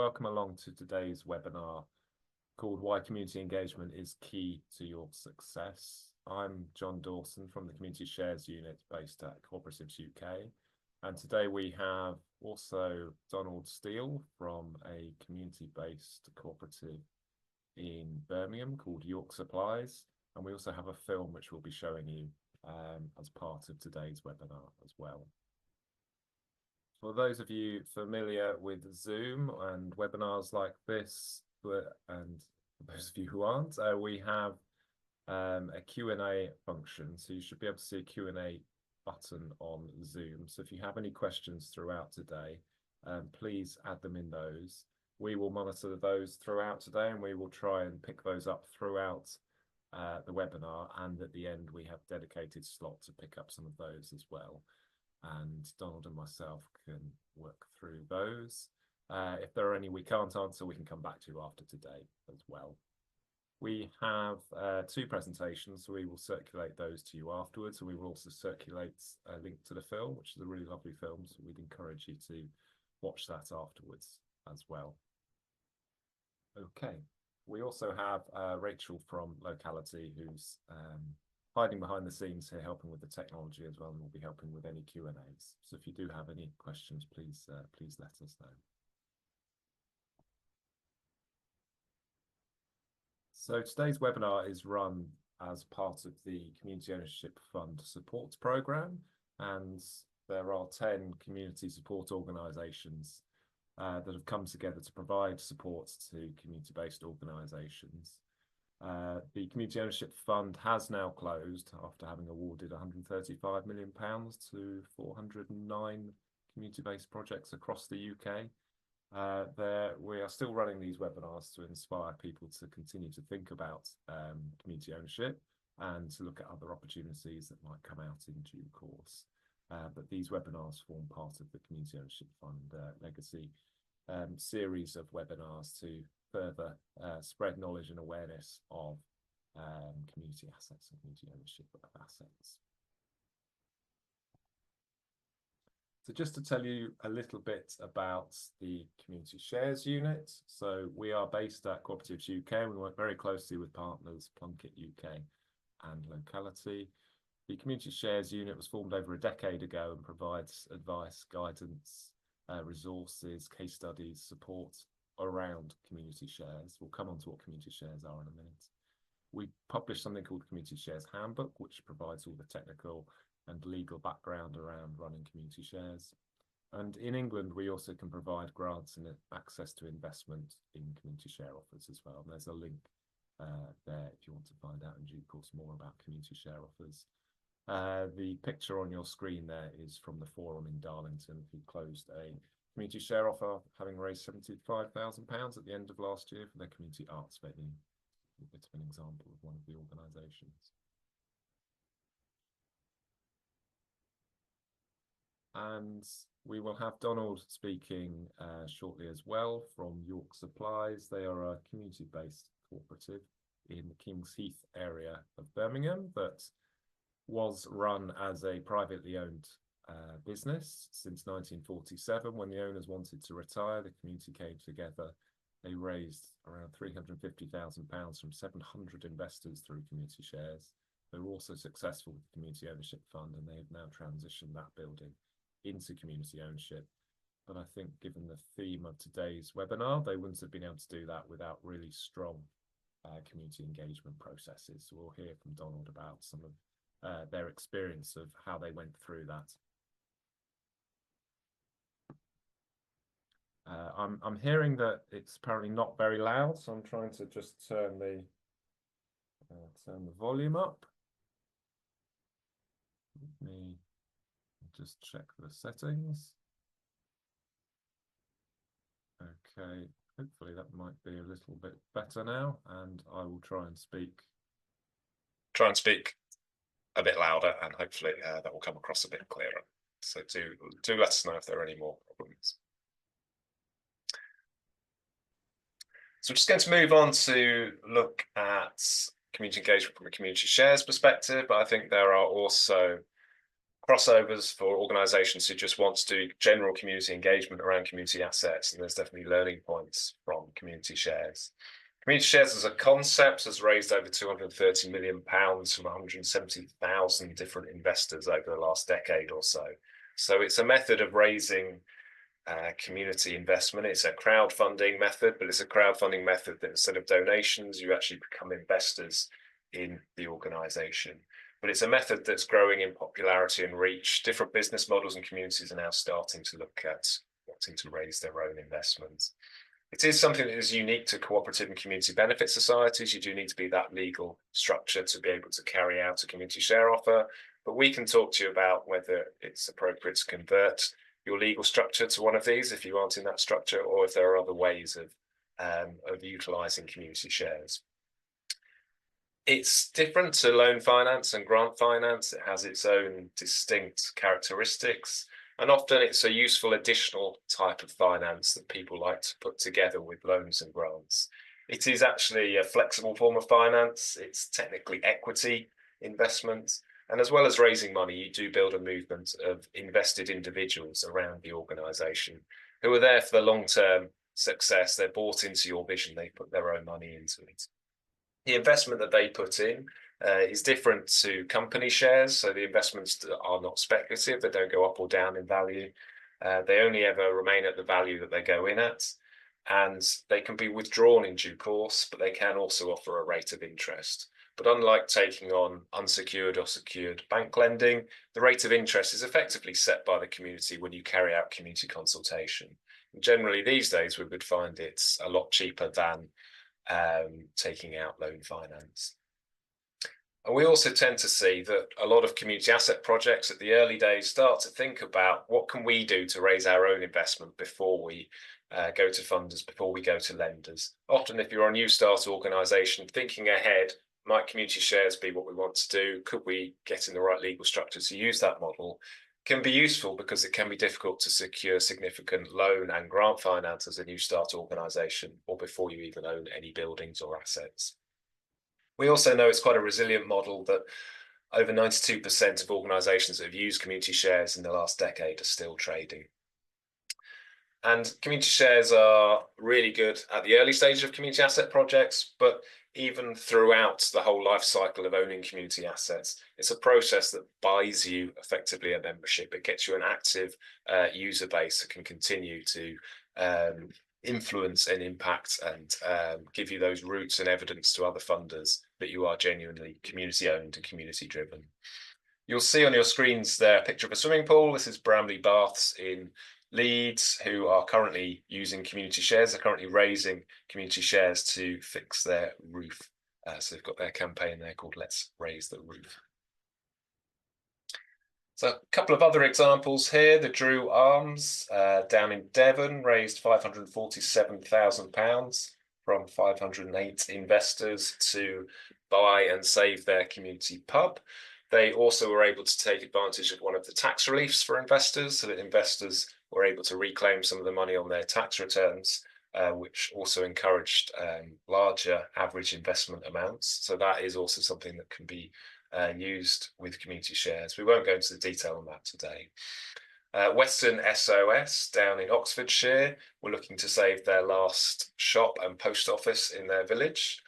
welcome along to today's webinar called Why Community Engagement is Key to Your Success. I'm John Dawson from the Community Shares Unit based at Co-operatives UK. And today we have also Donald Steele from a community-based cooperative in Birmingham called York Supplies. And we also have a film which we'll be showing you as part of today's webinar as well. For those of you familiar with Zoom and webinars like this, and for those of you who aren't, we have a Q&A function. So you should be able to see a Q&A button on Zoom. So if you have any questions throughout today, please add them in those. We will monitor those throughout today, and we will try and pick those up throughout the webinar. And at the end, we have dedicated slot to pick up some of those as well. And Donald and myself can work through those. If there are any we can't answer, we can come back to after today as well. We have two presentations, so we will circulate those to you afterwards, and we will also circulate a link to the film, which is a really lovely film, so we'd encourage you to watch that afterwards as well. Okay, we also have Rachel from Locality, who's hiding behind the scenes here, helping with the technology as well, and we'll be helping with any Q&As. So if you do have any questions, please let us know. So today's webinar is run as part of the Community Ownership Fund Support Programme, and there are 10 community support organisations that have come together to provide support to community-based organisations. The Community Ownership Fund has now closed after having awarded £135 million to 409 community-based projects across the UK. We are still running these webinars to inspire people to continue to think about community ownership and to look at other opportunities that might come out in due course. But these webinars form part of the Community Ownership Fund Legacy series of webinars to further spread knowledge and awareness of community assets and community ownership of assets. So just to tell you a little bit about the Community Shares Unit. So we are based at Co-operatives UK. We work very closely with partners Plunkett UK and Locality. The Community Shares Unit was formed over a decade ago and provides advice, guidance, resources, case studies, support around community shares. We'll come on to what community shares are in a minute. We published something called Community Shares Handbook, which provides all the technical and legal background around running community shares. And in England, we also can provide grants and access to investment in community share offers as well. And there's a link there if you want to find out in due course more about community share offers. The picture on your screen there is from the forum in Darlington, who closed a community share offer, having raised £75,000 at the end of last year for their community arts venue. A bit of an example of one of the organisations. And we will have Donald speaking shortly as well from York Supplies. They are a community-based cooperative in the Kings Heath area of Birmingham that was run as a privately owned business since 1947. When the owners wanted to retire, the community came together. They raised around £350,000 from 700 investors through community shares. They were also successful with the Community Ownership Fund, and they have now transitioned that building into community ownership. But I think given the theme of today's webinar, they wouldn't have been able to do that without really strong community engagement processes. So we'll hear from Donald about some of their experience of how they went through that. I'm hearing that it's apparently not very loud, so I'm trying to just turn the volume up. Let me just check the settings. Okay, hopefully that might be a little bit better now, and I will try and speak a bit louder, and hopefully that will come across a bit clearer. So do let us know if there are any more problems. So we're just going to move on to look at community engagement from a community shares perspective, but I think there are also crossovers for organisations who just want to do general community engagement around community assets, and there's definitely learning points from community shares. Community shares as a concept has raised over £230 million from 170,000 different investors over the last decade or so. So it's a method of raising community investment. It's a crowdfunding method, but it's a crowdfunding method that instead of donations, you actually become investors in the organisation. But it's a method that's growing in popularity and reach. Different business models and communities are now starting to look at wanting to raise their own investments. It is something that is unique to cooperative and community benefit societies. You do need to be that legal structure to be able to carry out a community share offer, but we can talk to you about whether it's appropriate to convert your legal structure to one of these if you aren't in that structure, or if there are other ways of utilising community shares. It's different to loan finance and grant finance. It has its own distinct characteristics, and often it's a useful additional type of finance that people like to put together with loans and grants. It is actually a flexible form of finance. It's technically equity investment. And as well as raising money, you do build a movement of invested individuals around the organisation who are there for the long-term success. They're bought into your vision. They put their own money into it. The investment that they put in is different to company shares. So the investments are not speculative. They don't go up or down in value. They only ever remain at the value that they go in at. And they can be withdrawn in due course, but they can also offer a rate of interest. But unlike taking on unsecured or secured bank lending, the rate of interest is effectively set by the community when you carry out community consultation. And generally, these days, we would find it's a lot cheaper than taking out loan finance. And we also tend to see that a lot of community asset projects at the early days start to think about what can we do to raise our own investment before we go to funders, before we go to lenders. Often, if you're a new start organisation, thinking ahead, might community shares be what we want to do? Could we get in the right legal structure to use that model? Can be useful because it can be difficult to secure significant loan and grant finance as a new start organisation or before you even own any buildings or assets. We also know it's quite a resilient model that over 92% of organisations that have used community shares in the last decade are still trading. And community shares are really good at the early stage of community asset projects, but even throughout the whole life cycle of owning community assets, it's a process that buys you effectively a membership. It gets you an active user base that can continue to influence and impact and give you those roots and evidence to other funders that you are genuinely community owned and community driven. You'll see on your screens there a picture of a swimming pool. This is Bramley Baths in Leeds, who are currently using community shares. They're currently raising community shares to fix their roof. So they've got their campaign there called Let's Raise the Roof. So a couple of other examples here. The Drew Arms down in Devon raised £547,000 from 508 investors to buy and save their community pub. They also were able to take advantage of one of the tax reliefs for investors, so that investors were able to reclaim some of the money on their tax returns, which also encouraged larger average investment amounts. So that is also something that can be used with community shares. We won't go into the detail on that today. Western SOS down in Oxfordshire were looking to save their last shop and post office in their village.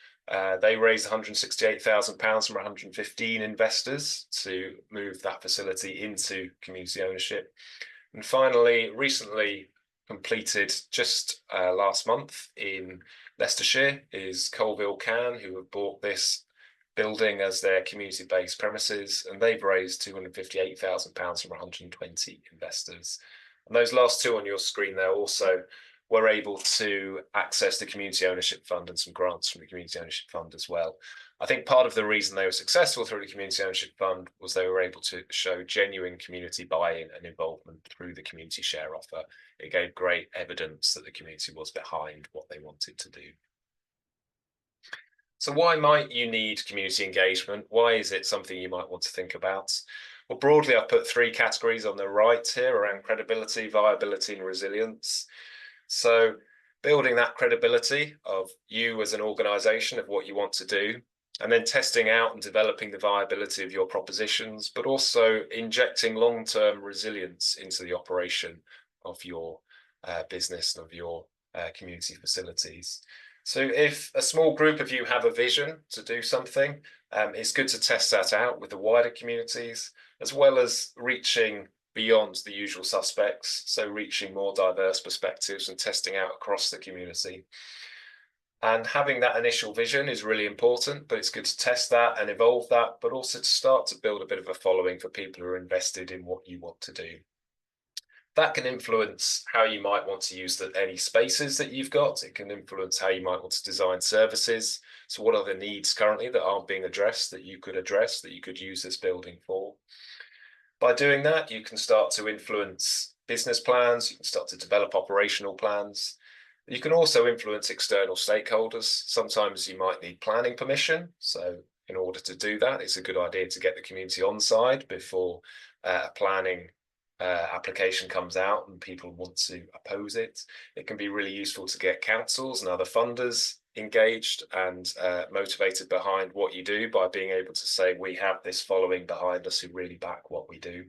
They raised £168,000 from 115 investors to move that facility into community ownership. And finally, recently completed just last month in Leicestershire is Colville Can, who have bought this building as their community-based premises, and they've raised £258,000 from 120 investors. And those last two on your screen there also were able to access the Community Ownership Fund and some grants from the Community Ownership Fund as well. I think part of the reason they were successful through the Community Ownership Fund was they were able to show genuine community buy-in and involvement through the community share offer. It gave great evidence that the community was behind what they wanted to do. So why might you need community engagement? Why is it something you might want to think about? Well, broadly, I've put three categories on the right here around credibility, viability, and resilience. So building that credibility of you as an organisation, of what you want to do, And then testing out and developing the viability of your propositions, but also injecting long-term resilience into the operation of your business and of your community facilities. So if a small group of you have a vision to do something, it's good to test that out with the wider communities, as well as reaching beyond the usual suspects, so reaching more diverse perspectives and testing out across the community. And having that initial vision is really important, but it's good to test that and evolve that, but also to start to build a bit of a following for people who are invested in what you want to do. That can influence how you might want to use any spaces that you've got. It can influence how you might want to design services. So what are the needs currently that aren't being addressed that you could address, that you could use this building for? By doing that, you can start to influence business plans, you can start to develop operational plans. You can also influence external stakeholders. Sometimes you might need planning permission. So in order to do that, it's a good idea to get the community on side before a planning application comes out and people want to oppose it. It can be really useful to get councils and other funders engaged and motivated behind what you do by being able to say, we have this following behind us who really back what we do.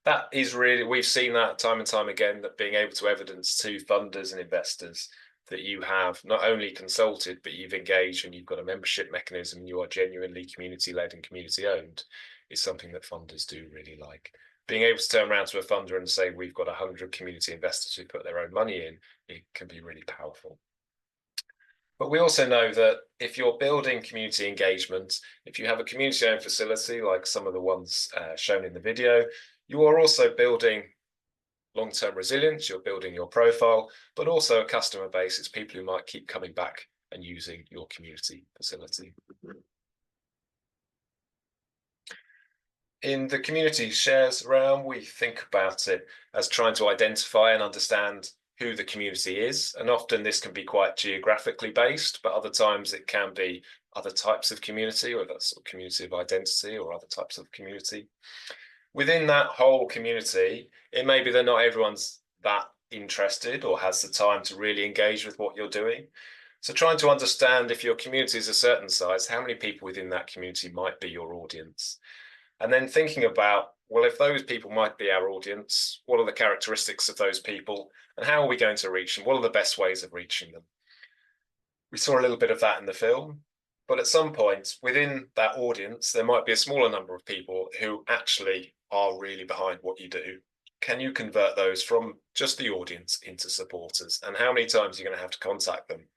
That is really, we've seen that time and time again, that being able to evidence to funders and investors that you have not only consulted, but you've engaged and you've got a membership mechanism and you are genuinely community-led and community-owned is something that funders do really like. Being able to turn around to a funder and say, we've got 100 community investors who put their own money in, it can be really powerful. But we also know that if you're building community engagement, if you have a community-owned facility, like some of the ones shown in the video, you are also building long-term resilience, you're building your profile, but also a customer base. It's people who might keep coming back and using your community facility. In the community shares realm, we think about it as trying to identify and understand who the community is. And often this can be quite geographically based, but other times it can be other types of community, or that sort of community of identity, or other types of community. Within that whole community, it may be that not everyone's that interested or has the time to really engage with what you're doing. So trying to understand, if your community is a certain size, how many people within that community might be your audience? And then thinking about, well, if those people might be our audience, what are the characteristics of those people and how are we going to reach them? What are the best ways of reaching them? We saw a little bit of that in the film, but at some point within that audience, there might be a smaller number of people who actually are really behind what you do. Can you convert those from just the audience into supporters? And how many times are you going to have to contact them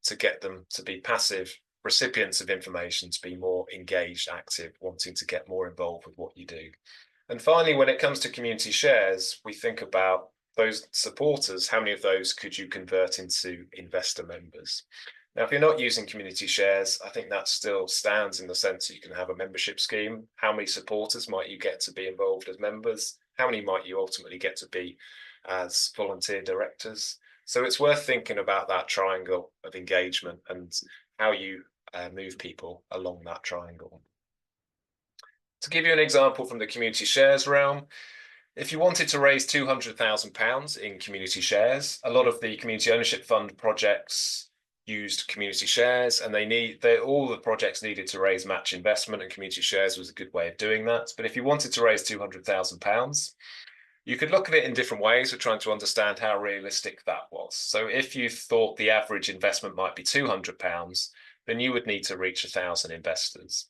to get them to be passive recipients of information, to be more engaged, active, wanting to get more involved with what you do? And finally, when it comes to community shares, we think about those supporters. How many of those could you convert into investor members? Now, if you're not using community shares, I think that still stands in the sense that you can have a membership scheme. How many supporters might you get to be involved as members? How many might you ultimately get to be as volunteer directors? So it's worth thinking about that triangle of engagement and how you move people along that triangle. To give you an example from the community shares realm, if you wanted to raise £200,000 in community shares, a lot of the community ownership fund projects used community shares, and all the projects needed to raise match investment, and community shares was a good way of doing that. But if you wanted to raise £200,000, you could look at it in different ways of trying to understand how realistic that was. So if you thought the average investment might be £200, then you would need to reach 1,000 investors.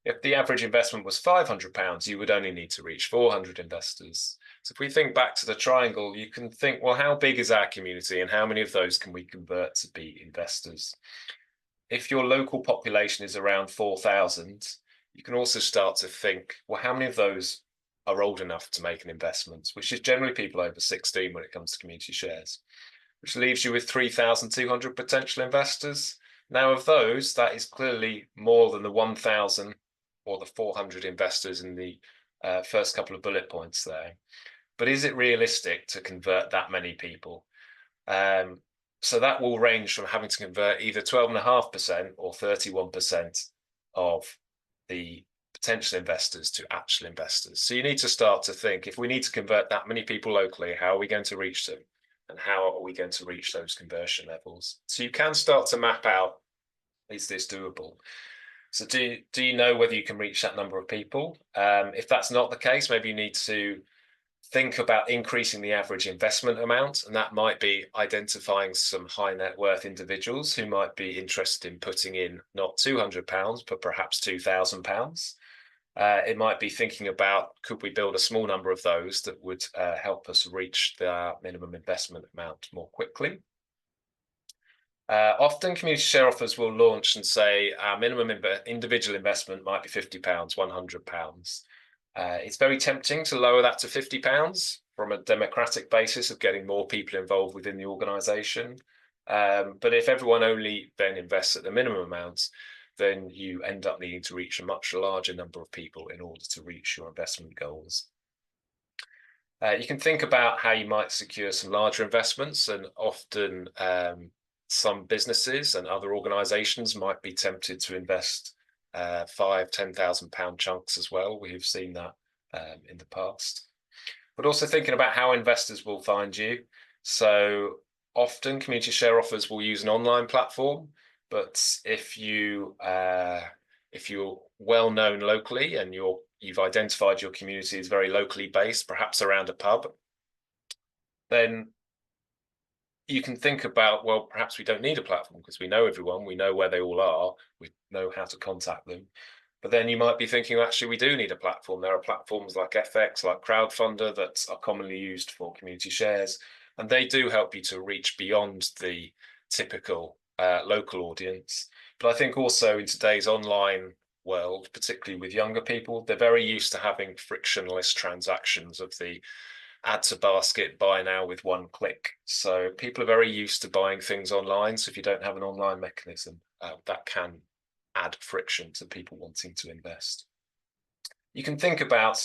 If the average investment was £500, you would only need to reach 400 investors. So if we think back to the triangle, you can think, well, how big is our community and how many of those can we convert to be investors? If your local population is around 4,000, you can also start to think, well, how many of those are old enough to make an investment, which is generally people over 16 when it comes to community shares, which leaves you with 3,200 potential investors. Now, of those, that is clearly more than the 1,000 or the 400 investors in the first couple of bullet points there. But is it realistic to convert that many people? So that will range from having to convert either 12.5% or 31% of the potential investors to actual investors. So you need to start to think, if we need to convert that many people locally, how are we going to reach them? And how are we going to reach those conversion levels? So you can start to map out Is this doable? So do you know whether you can reach that number of people? If that's not the case, maybe you need to think about increasing the average investment amount, and that might be identifying some high net worth individuals who might be interested in putting in not £200, but perhaps £2,000. It might be thinking about, could we build a small number of those that would help us reach the minimum investment amount more quickly. Often community share offers will launch and say our minimum individual investment might be £50, £100. It's very tempting to lower that to £50 from a democratic basis of getting more people involved within the organisation. But if everyone only then invests at the minimum amount, then you end up needing to reach a much larger number of people in order to reach your investment goals. You can think about how you might secure some larger investments, and often some businesses and other organisations might be tempted to invest £5,000, £10,000 chunks as well. We've seen that in the past. But also thinking about how investors will find you. So often community share offers will use an online platform, but if you're well known locally and you've identified your community as very locally based, perhaps around a pub, then you can think about, well, perhaps we don't need a platform because we know everyone, we know where they all are, we know how to contact them. But then you might be thinking, actually, we do need a platform. There are platforms like FX, like Crowdfunder, that are commonly used for community shares, and they do help you to reach beyond the typical local audience. But I think also in today's online world, particularly with younger people, they're very used to having frictionless transactions of the add to basket, buy now with one click. So people are very used to buying things online. So if you don't have an online mechanism, that can add friction to people wanting to invest. You can think about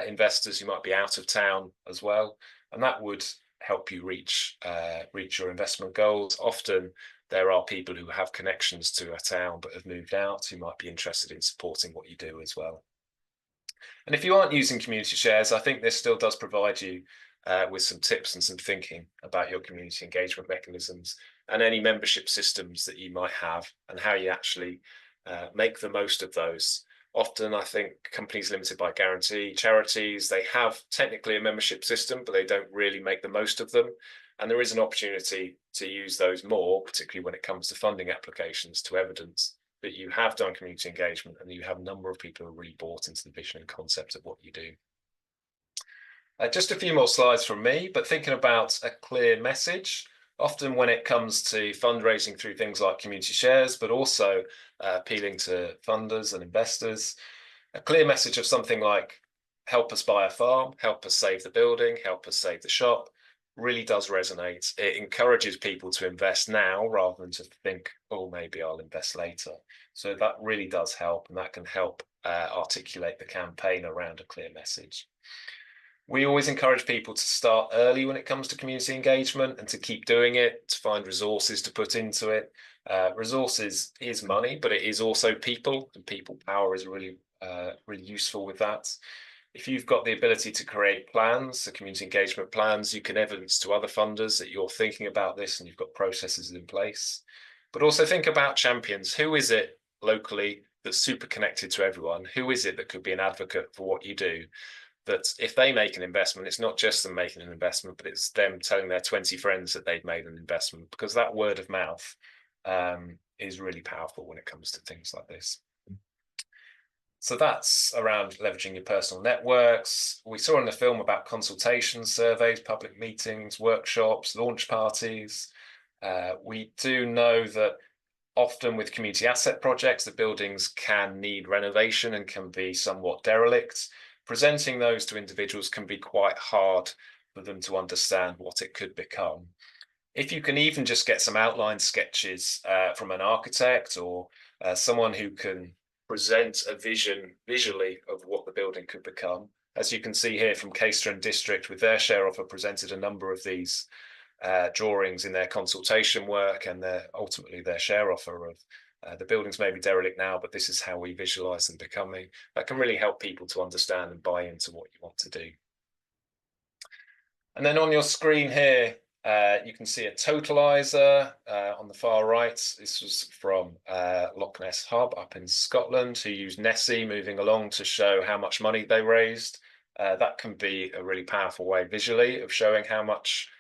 investors who might be out of town as well, and that would help you reach your investment goals. Often there are people who have connections to a town but have moved out who might be interested in supporting what you do as well. And if you aren't using community shares, I think this still does provide you with some tips and some thinking about your community engagement mechanisms and any membership systems that you might have and how you actually make the most of those. Often, I think companies limited by guarantee, charities, they have technically a membership system, but they don't really make the most of them. And there is an opportunity to use those more, particularly when it comes to funding applications, to evidence that you have done community engagement and you have a number of people who are really bought into the vision and concept of what you do. Just a few more slides from me, but thinking about a clear message. Often when it comes to fundraising through things like community shares, but also appealing to funders and investors, a clear message of something like help us buy a farm, help us save the building, help us save the shop, really does resonate. It encourages people to invest now rather than to think, oh, maybe I'll invest later. So that really does help, and that can help articulate the campaign around a clear message. We always encourage people to start early when it comes to community engagement and to keep doing it, to find resources to put into it. Resources is money, but it is also people, and people power is really useful with that. If you've got the ability to create plans, the community engagement plans, you can evidence to other funders that you're thinking about this and you've got processes in place. But also think about champions. Who is it locally that's super connected to everyone? Who is it that could be an advocate for what you do? That if they make an investment, it's not just them making an investment, but it's them telling their 20 friends that they've made an investment, because that word of mouth is really powerful when it comes to things like this. So that's around leveraging your personal networks. We saw in the film about consultations, surveys, public meetings, workshops, launch parties. We do know that often with community asset projects, the buildings can need renovation and can be somewhat derelict. Presenting those to individuals can be quite hard for them to understand what it could become. If you can even just get some outline sketches from an architect or someone who can present a vision visually of what the building could become. As you can see here from Caistor District, with their share offer, presented a number of these drawings in their consultation work and ultimately their share offer of the buildings may be derelict now, but this is how we visualize them becoming. That can really help people to understand and buy into what you want to do. And then on your screen here, You can see a totalizer on the far right. This was from Loch Ness Hub up in Scotland, who used Nessie moving along to show how much money they raised. That can be a really powerful way visually of showing how much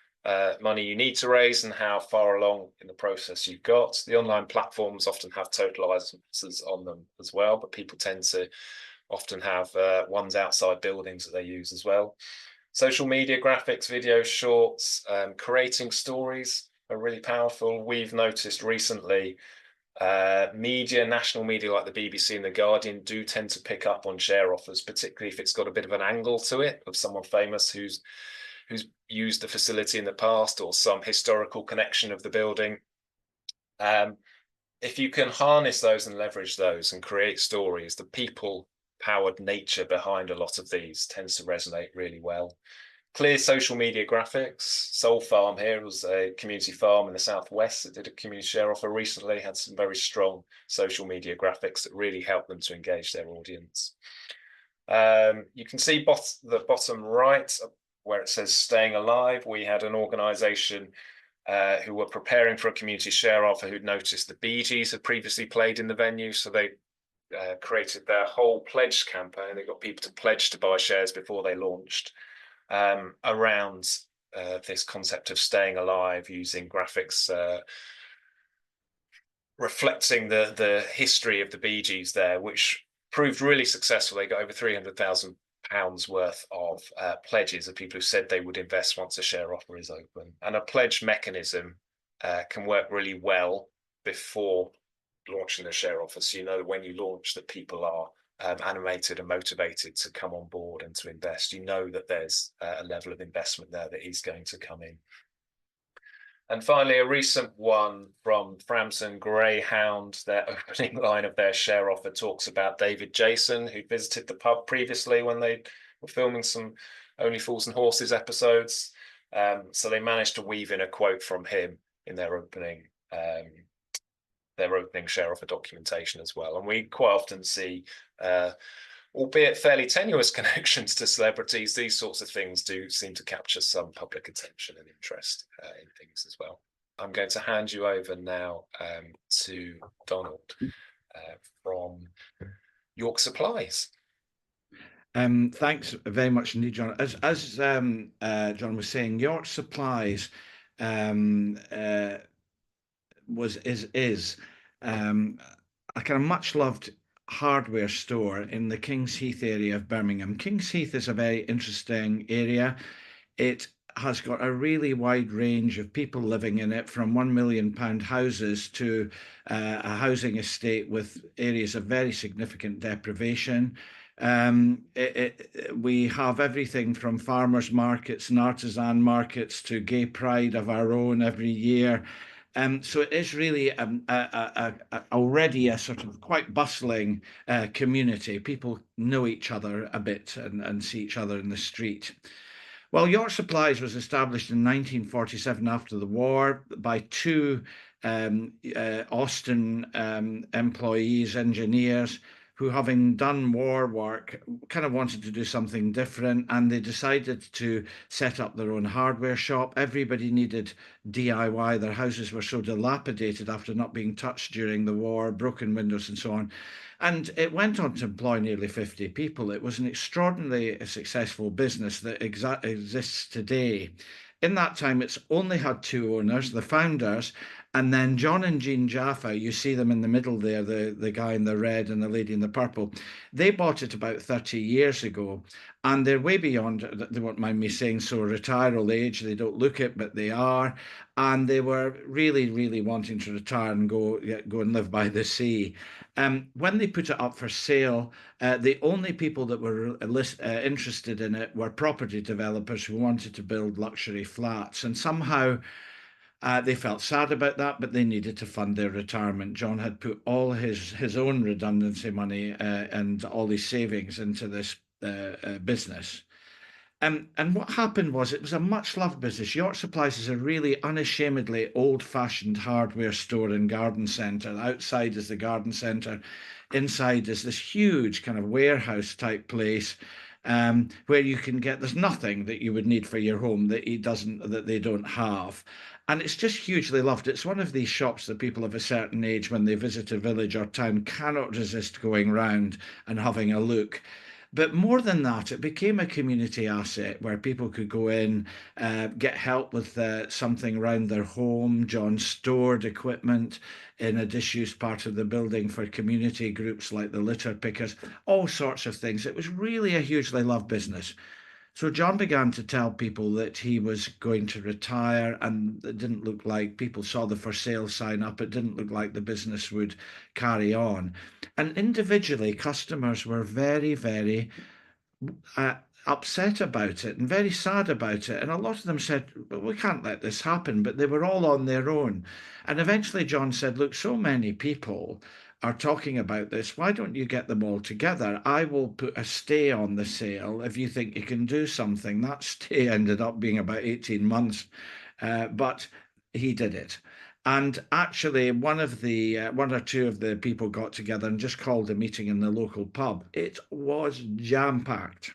money you need to raise and how far along in the process you've got. The online platforms often have totalizers on them as well, but people tend to often have ones outside buildings that they use as well. Social media graphics, video shorts, creating stories are really powerful. We've noticed recently national media like the BBC and the Guardian do tend to pick up on share offers, particularly if it's got a bit of an angle to it of someone famous who's used the facility in the past or some historical connection of the building. If you can harness those and leverage those and create stories, the people-powered nature behind a lot of these tends to resonate really well. Clear social media graphics. Soul Farm here was a community farm in the southwest that did a community share offer recently, had some very strong social media graphics that really helped them to engage their audience. You can see the bottom right where it says staying alive. We had an organization who were preparing for a community share offer who'd noticed the Bee Gees had previously played in the venue, so they created their whole pledge campaign. They got people to pledge to buy shares before they launched around this concept of staying alive, using graphics reflecting the history of the Bee Gees there, which proved really successful. They got over £300,000 worth of pledges of people who said they would invest once a share offer is open. And a pledge mechanism can work really well before launching the share offer. So you know when you launch that people are animated and motivated to come on board and to invest. You know that there's a level of investment there that is going to come in. And finally, a recent one from Framson Greyhound, their opening line of their share offer talks about David Jason, who visited the pub previously when they were filming some Only Fools and Horses episodes. So they managed to weave in a quote from him in their opening share offer documentation as well. And we quite often see, albeit fairly tenuous connections to celebrities, these sorts of things do seem to capture some public attention and interest in things as well. I'm going to hand you over now to Donald from York Supplies. Thanks very much indeed, John. As John was saying, York Supplies is a kind of much loved hardware store in the Kings Heath area of Birmingham. Kings Heath is a very interesting area. It has got a really wide range of people living in it, from £1 million houses to a housing estate with areas of very significant deprivation. We have everything from farmers markets and artisan markets to gay pride of our own every year. So it is really already a sort of quite bustling community. People know each other a bit and see each other in the street. Well, York Supplies was established in 1947 after the war by two Austin employees, engineers, who, having done war work, kind of wanted to do something different, and they decided to set up their own hardware shop. Everybody needed DIY. Their houses were so dilapidated after not being touched during the war, broken windows and so on. And it went on to employ nearly 50 people. It was an extraordinarily successful business that exists today. In that time, it's only had two owners, the founders, and then John and Jean Jaffa. You see them in the middle there, the guy in the red and the lady in the purple. They bought it about 30 years ago, and they're way beyond, they won't mind me saying so, retiral age. They don't look it, but they are. And they were really, really wanting to retire and go and live by the sea. When they put it up for sale, the only people that were interested in it were property developers who wanted to build luxury flats. And somehow they felt sad about that, but they needed to fund their retirement. John had put all his own redundancy money and all his savings into this business. And what happened was, it was a much-loved business. York Supplies is a really unashamedly old-fashioned hardware store and garden centre. Outside is the garden centre. Inside is this huge kind of warehouse-type place. where you can get, there's nothing that you would need for your home that they don't have. And it's just hugely loved. It's one of these shops that people of a certain age, when they visit a village or town, cannot resist going round and having a look. But more than that, it became a community asset where people could go in, get help with something around their home. John stored equipment in a disused part of the building for community groups like the litter pickers, all sorts of things. It was really a hugely loved business. So John began to tell people that he was going to retire, and it didn't look like, people saw the for sale sign up, it didn't look like the business would carry on. And individually, customers were very, very uh, upset about it and very sad about it. And a lot of them said, "Well, we can't let this happen," but they were all on their own. And eventually John said, "Look, so many people are talking about this. Why don't you get them all together? I will put a stay on the sale if you think you can do something." That stay ended up being about 18 months, but he did it. And actually, one or two of the people got together and just called a meeting in the local pub. It was jam-packed.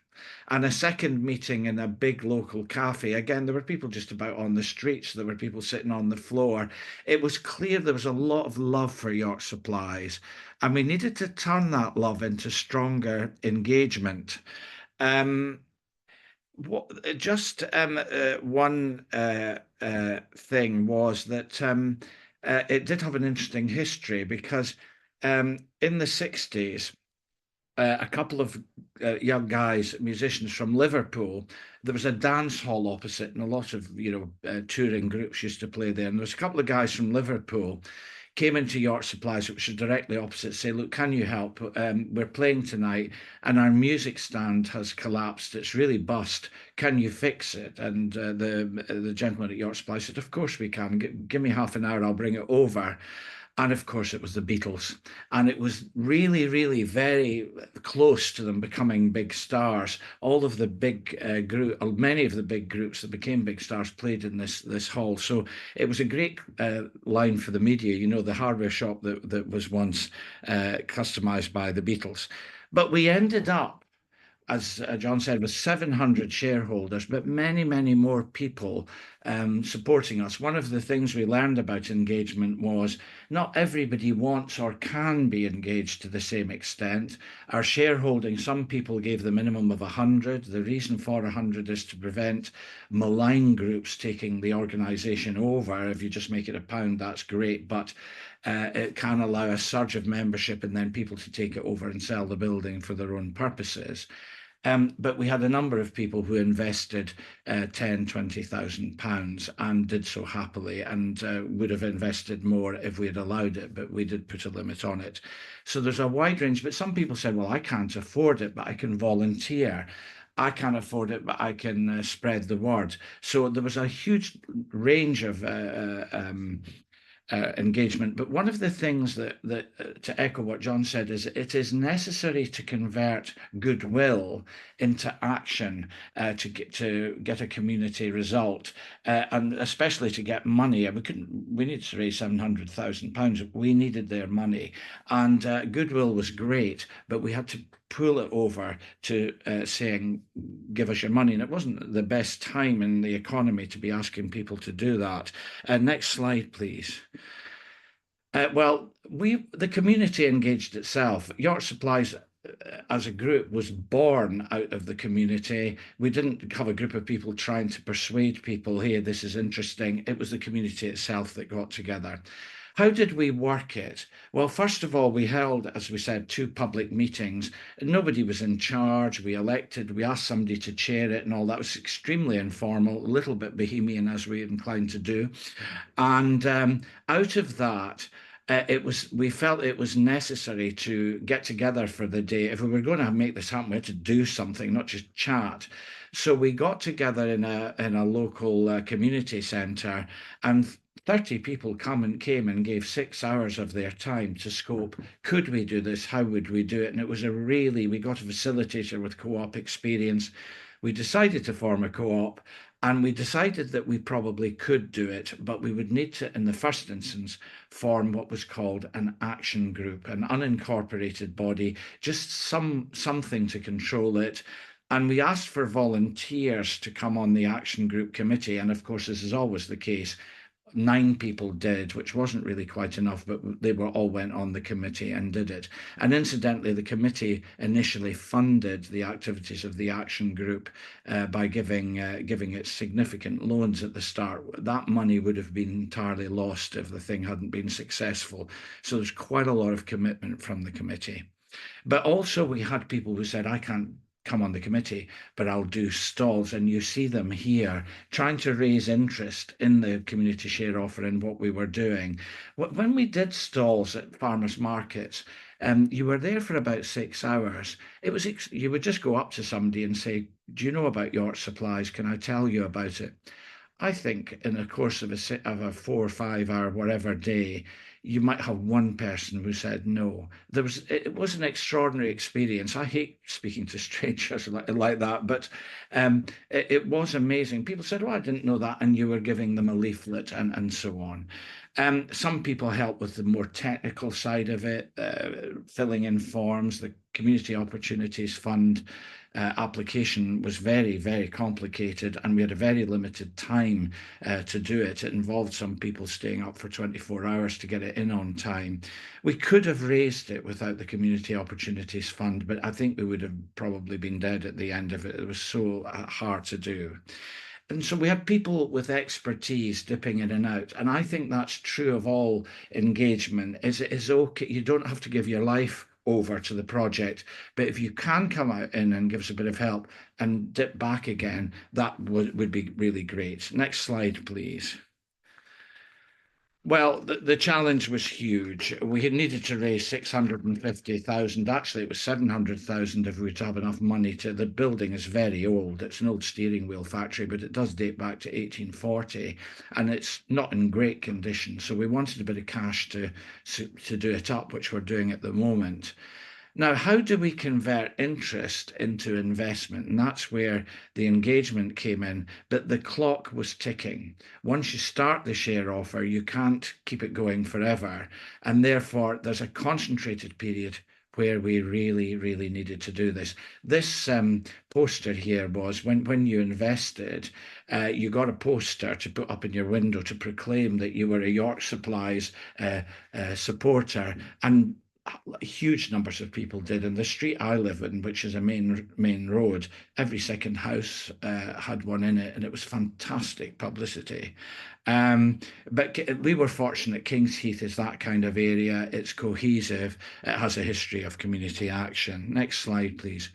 And a second meeting in a big local cafe. Again, there were people just about on the streets. There were people sitting on the floor. It was clear there was a lot of love for York Supplies, and we needed to turn that love into stronger engagement. Um, one thing was that it did have an interesting history, because in the 60s, a couple of young guys, musicians from Liverpool, there was a dance hall opposite, and a lot of touring groups used to play there. And there was a couple of guys from Liverpool came into York Supplies, which was directly opposite, say, "Look, can you help? We're playing tonight and our music stand has collapsed. It's really bust. Can you fix it?" And the gentleman at York Supplies said, "Of course we can. Give me half an hour, I'll bring it over." And of course, it was the Beatles. And it was really, really very close to them becoming big stars. All of the big many of the big groups that became big stars played in this hall. So it was a great line for the media, the hardware shop that was once customized by the Beatles. But we ended up, as John said, with 700 shareholders, but many, many more people supporting us. One of the things we learned about engagement was not everybody wants or can be engaged to the same extent. Our shareholding, some people gave the minimum of 100. The reason for 100 is to prevent malign groups taking the organisation over. If you just make it £1, that's great, but it can allow a surge of membership and then people to take it over and sell the building for their own purposes. But we had a number of people who invested £10,000, £20,000 and did so happily, and would have invested more if we had allowed it, but we did put a limit on it. So there's a wide range, but some people said, "Well, I can't afford it, but I can volunteer. I can't afford it, but I can spread the word." So there was a huge range of engagement. But one of the things that to echo what John said, is it is necessary to convert goodwill into action to get a community result, and especially to get money. We needed to raise £700,000. We needed their money, and goodwill was great, but we had to pull it over to saying, "Give us your money." And it wasn't the best time in the economy to be asking people to do that. Next slide, please. The community engaged itself. York Supplies as a group was born out of the community. We didn't have a group of people trying to persuade people, "Hey, this is interesting." It was the community itself that got together. How did we work it? Well, first of all, we held, as we said, 2 public meetings. Nobody was in charge. We asked somebody to chair it and all that. It was extremely informal, a little bit bohemian, as we're inclined to do. And out of that, we felt it was necessary to get together for the day. If we were going to make this happen, we had to do something, not just chat. So we got together in a local community centre, and 30 people came and gave 6 hours of their time to scope. Could we do this? How would we do it? And it was we got a facilitator with co-op experience. We decided to form a co-op, and we decided that we probably could do it, but we would need to, in the first instance, form what was called an action group, an unincorporated body, just something to control it. And we asked for volunteers to come on the action group committee. And of course, this is always the case. 9 people did, which wasn't really quite enough, but they all went on the committee and did it. And incidentally, the committee initially funded the activities of the action group by giving it significant loans at the start. That money would have been entirely lost if the thing hadn't been successful. So there's quite a lot of commitment from the committee. But also we had people who said, I can't come on the committee, but I'll do stalls. And you see them here trying to raise interest in the community share offer and what we were doing. When we did stalls at farmers markets, you were there for about 6 hours. It was you would just go up to somebody and say, do you know about York Supplies? Can I tell you about it? I think in the course of a 4 or 5 hour whatever day, you might have one person who said no. It was an extraordinary experience. I hate speaking to strangers like that, but it was amazing. People said, "Oh, I didn't know that," and you were giving them a leaflet and so on. Some people help with the more technical side of it, filling in forms. The Community Opportunities Fund application was very, very complicated, and we had a very limited time to do it. It involved some people staying up for 24 hours to get it in on time. We could have raised it without the Community Opportunities Fund, but I think we would have probably been dead at the end of it. It was so hard to do. And so we had people with expertise dipping in and out. And I think that's true of all engagement. Is okay. You don't have to give your life over to the project, but if you can come out in and give us a bit of help and dip back again, that would be really great. Next slide, please. Well, the challenge was huge. We had needed to raise 650,000. Actually, it was 700,000 if we were to have enough money to. The building is very old. It's an old steering wheel factory, but it does date back to 1840, and it's not in great condition. So we wanted a bit of cash to do it up, which we're doing at the moment. Now, how do we convert interest into investment? And that's where the engagement came in, but the clock was ticking. Once you start the share offer, you can't keep it going forever. And therefore, there's a concentrated period where we really, really needed to do this. This poster here was when you invested, you got a poster to put up in your window to proclaim that you were a York Supplies supporter, and huge numbers of people did. In the street I live in, which is a main road, every second house had one in it, and it was fantastic publicity. But we were fortunate. King's Heath is that kind of area. It's cohesive. It has a history of community action. Next slide, please.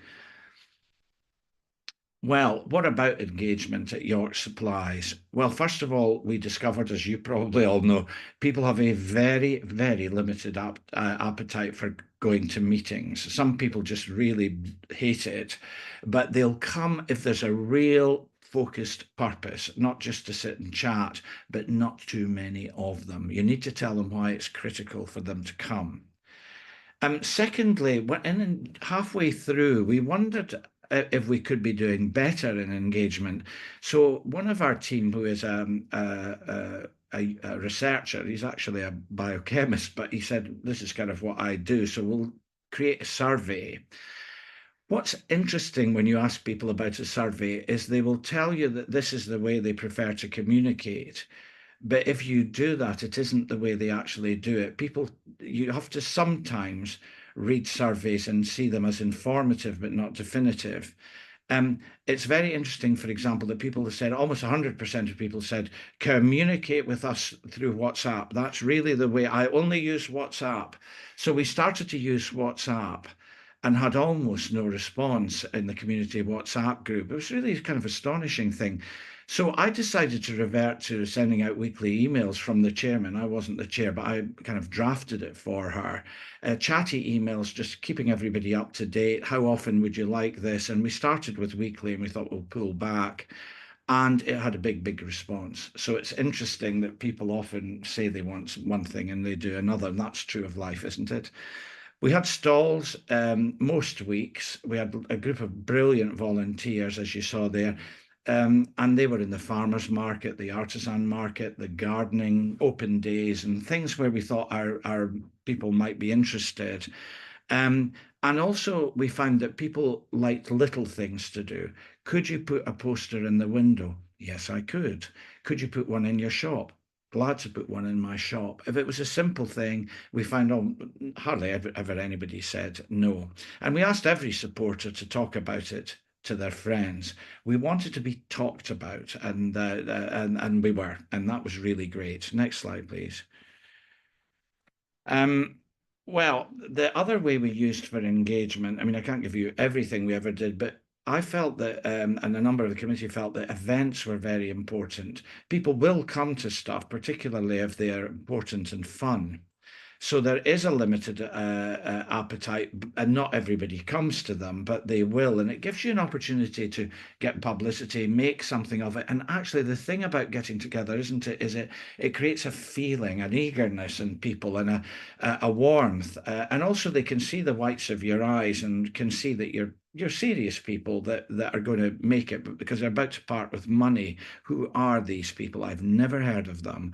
Well, what about engagement at York Supplies? Well, first of all, we discovered, as you probably all know, people have a very, very limited appetite for going to meetings. Some people just really hate it, but they'll come if there's a real focused purpose, not just to sit and chat, but not too many of them. You need to tell them why it's critical for them to come. Secondly, halfway through, we wondered if we could be doing better in engagement. So one of our team, who is a researcher, he's actually a biochemist, but he said, this is kind of what I do, so we'll create a survey. What's interesting when you ask people about a survey is they will tell you that this is the way they prefer to communicate. But if you do that, it isn't the way they actually do it. You have to sometimes read surveys and see them as informative, but not definitive. It's very interesting, for example, that people have said, almost 100% of people said, communicate with us through WhatsApp. That's really the way. I only use WhatsApp. So we started to use WhatsApp and had almost no response in the community WhatsApp group. It was really kind of astonishing thing. So I decided to revert to sending out weekly emails from the chairman. I wasn't the chair, but I kind of drafted it for her. Chatty emails, just keeping everybody up to date. How often would you like this? And we started with weekly, and we thought we'll pull back. And it had a big response. So it's interesting that people often say they want one thing and they do another. And that's true of life, isn't it? We had stalls most weeks. We had a group of brilliant volunteers, as you saw there. And they were in the farmers market, the artisan market, the gardening, open days, and things where we thought our people might be interested. And also, we found that people liked little things to do. Could you put a poster in the window? Yes, I could. Could you put one in your shop? Glad to put one in my shop. If it was a simple thing, we found hardly ever anybody said no. And we asked every supporter to talk about it to their friends. We wanted to be talked about, and we were, and that was really great. Next slide, please. Well, the other way we used for engagement, I mean, I can't give you everything we ever did, but I felt that, and a number of the committee felt that events were very important. People will come to stuff, particularly if they are important and fun. So there is a limited appetite, and not everybody comes to them, but they will. And it gives you an opportunity to get publicity, make something of it. And actually, the thing about getting together, isn't it, is it creates a feeling, an eagerness in people, and a warmth. And also, they can see the whites of your eyes and can see that you're serious people that are going to make it, because they're about to part with money. Who are these people? I've never heard of them.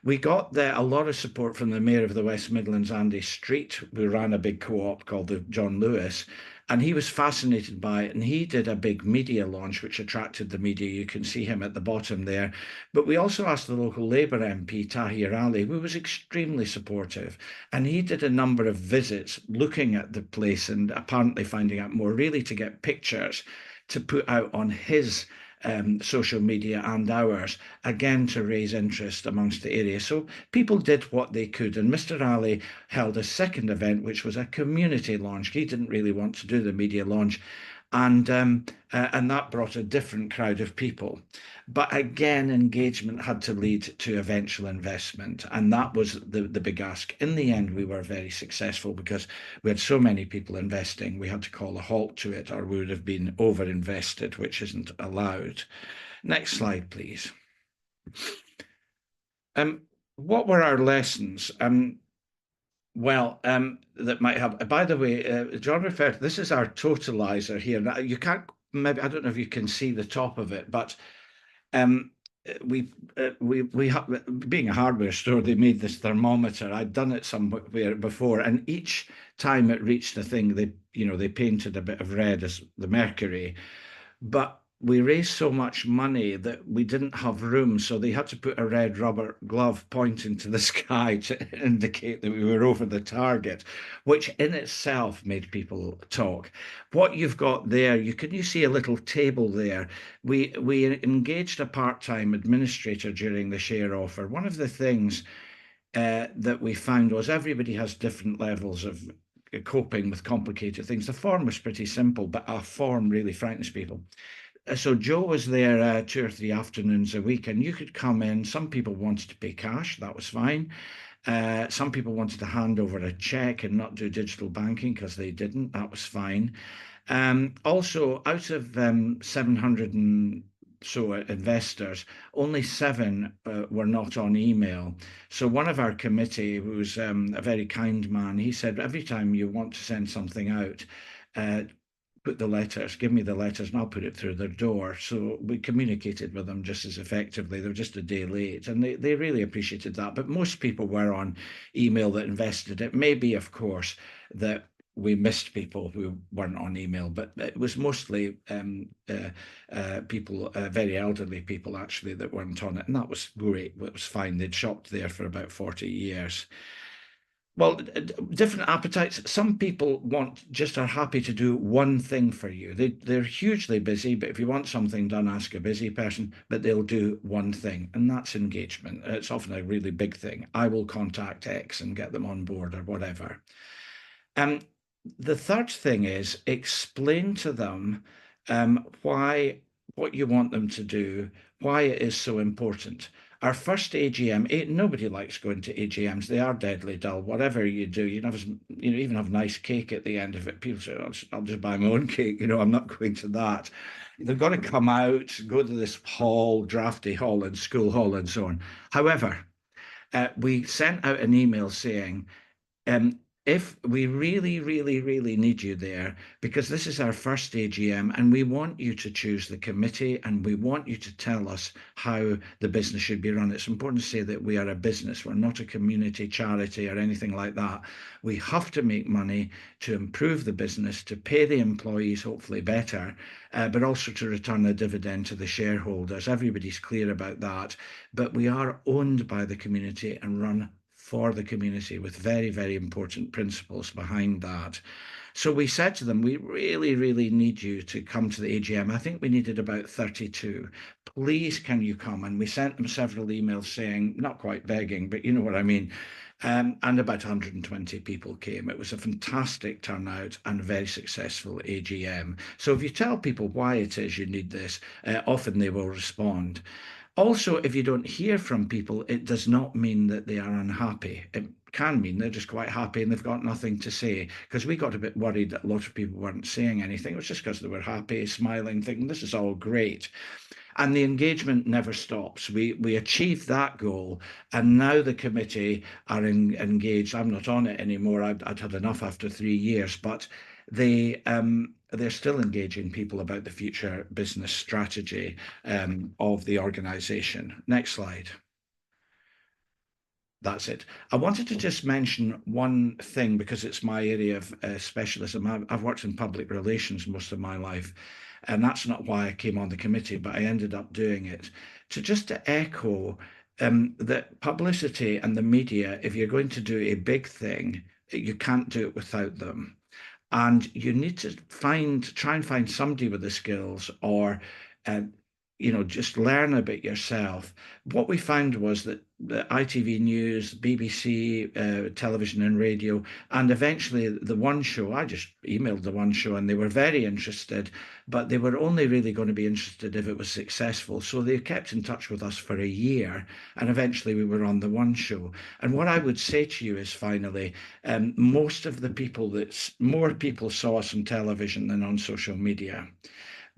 We got a lot of support from the Mayor of the West Midlands, Andy Street, who ran a big co-op called the John Lewis, and he was fascinated by it, and he did a big media launch which attracted the media. You can see him at the bottom there. But we also asked the local Labour MP, Tahir Ali, who was extremely supportive, and he did a number of visits looking at the place and apparently finding out more, really to get pictures to put out on his social media and ours, again to raise interest amongst the area. So people did what they could, and Mr. Ali held a second event, which was a community launch. He didn't really want to do the media launch, and that brought a different crowd of people. But again, engagement had to lead to eventual investment, and that was the big ask. In the end, we were very successful because we had so many people investing. We had to call a halt to it, or we would have been over-invested, which isn't allowed. Next slide, please. What were our lessons? That might have. By the way, John referred to this is our totalizer here. Now, you can't. Maybe I don't know if you can see the top of it, but being a hardware store, they made this thermometer. I'd done it somewhere before, and each time it reached a thing, they painted a bit of red as the mercury, but we raised so much money that we didn't have room, so they had to put a red rubber glove pointing to the sky to indicate that we were over the target, which in itself made people talk. What you've got there, you see a little table there. We engaged a part-time administrator during the share offer. One of the things that we found was everybody has different levels of coping with complicated things. The form was pretty simple, but our form really frightens people. So Joe was there 2 or 3 afternoons a week, and you could come in. Some people wanted to pay cash, that was fine. Some people wanted to hand over a check and not do digital banking because they didn't, that was fine. Also, out of 700 and so investors, only 7 were not on email. So one of our committee, who's a very kind man, he said, every time you want to send something out, put the letters, give me the letters, and I'll put it through their door. So we communicated with them just as effectively. They were just a day late, and they really appreciated that. But most people were on email that invested. It may be, of course, that we missed people who weren't on email, but it was mostly people, very elderly people actually, that weren't on it, and that was great. It was fine. They'd shopped there for about 40 years. Well, different appetites. Some people are happy to do one thing for you. They're hugely busy, but if you want something done, ask a busy person, but they'll do one thing, and that's engagement. It's often a really big thing. I will contact X and get them on board or whatever. The third thing is explain to them what you want them to do, why it is so important. Our first AGM, nobody likes going to AGMs. They are deadly dull. Whatever you do, you even have nice cake at the end of it. People say, I'll just buy my own cake. I'm not going to that. They've got to come out, go to this hall, drafty hall and school hall and so on. However, we sent out an email saying, if we really, really, really need you there, because this is our first AGM and we want you to choose the committee and we want you to tell us how the business should be run. It's important to say that we are a business. We're not a community charity or anything like that. We have to make money to improve the business, to pay the employees hopefully better, but also to return a dividend to the shareholders. Everybody's clear about that. But we are owned by the community and run for the community with very, very important principles behind that. So we said to them, we really, really need you to come to the AGM. I think we needed about 32. Please, can you come? And we sent them several emails saying, not quite begging, but you know what I mean. And about 120 people came. It was a fantastic turnout and a very successful AGM. So if you tell people why it is you need this, often they will respond. Also, if you don't hear from people, it does not mean that they are unhappy. It can mean they're just quite happy and they've got nothing to say. Because we got a bit worried that a lot of people weren't saying anything. It was just because they were happy, smiling, thinking this is all great. And the engagement never stops. We achieved that goal, and now the committee are engaged. I'm not on it anymore. I'd had enough after 3 years, but they're still engaging people about the future business strategy of the organisation. Next slide. That's it. I wanted to just mention one thing because it's my area of specialism. I've worked in public relations most of my life, and that's not why I came on the committee, but I ended up doing it. To echo that publicity and the media, if you're going to do a big thing, you can't do it without them. And you need to try and find somebody with the skills or just learn a bit yourself. What we found was that the ITV News, BBC, television and radio, and eventually the One Show, I just emailed the One Show and they were very interested, but they were only really going to be interested if it was successful. So they kept in touch with us for a year and eventually we were on the One Show. And what I would say to you is finally, most of the people more people saw us on television than on social media.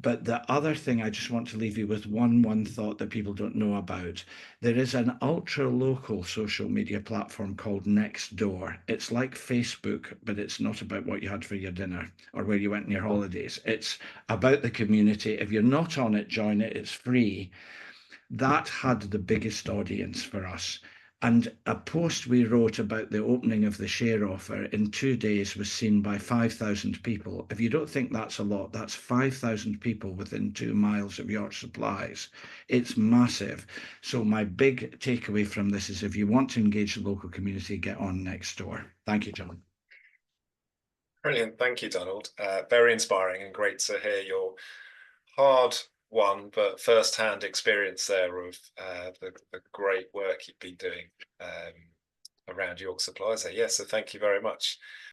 But the other thing I just want to leave you with one thought that people don't know about. There is an ultra local social media platform called Nextdoor. It's like Facebook, but it's not about what you had for your dinner or where you went on your holidays. It's about the community. If you're not on it, join it. It's free. That had the biggest audience for us. And a post we wrote about the opening of the share offer in 2 days was seen by 5,000 people. If you don't think that's a lot, that's 5,000 people within 2 miles of your supplies. It's massive. So my big takeaway from this is if you want to engage the local community, get on Nextdoor. Thank you, John. Brilliant. Thank you, Donald. Very inspiring and great to hear your hard one, but first-hand experience there of the great work you've been doing around your suppliers there. Yes, so thank you very much.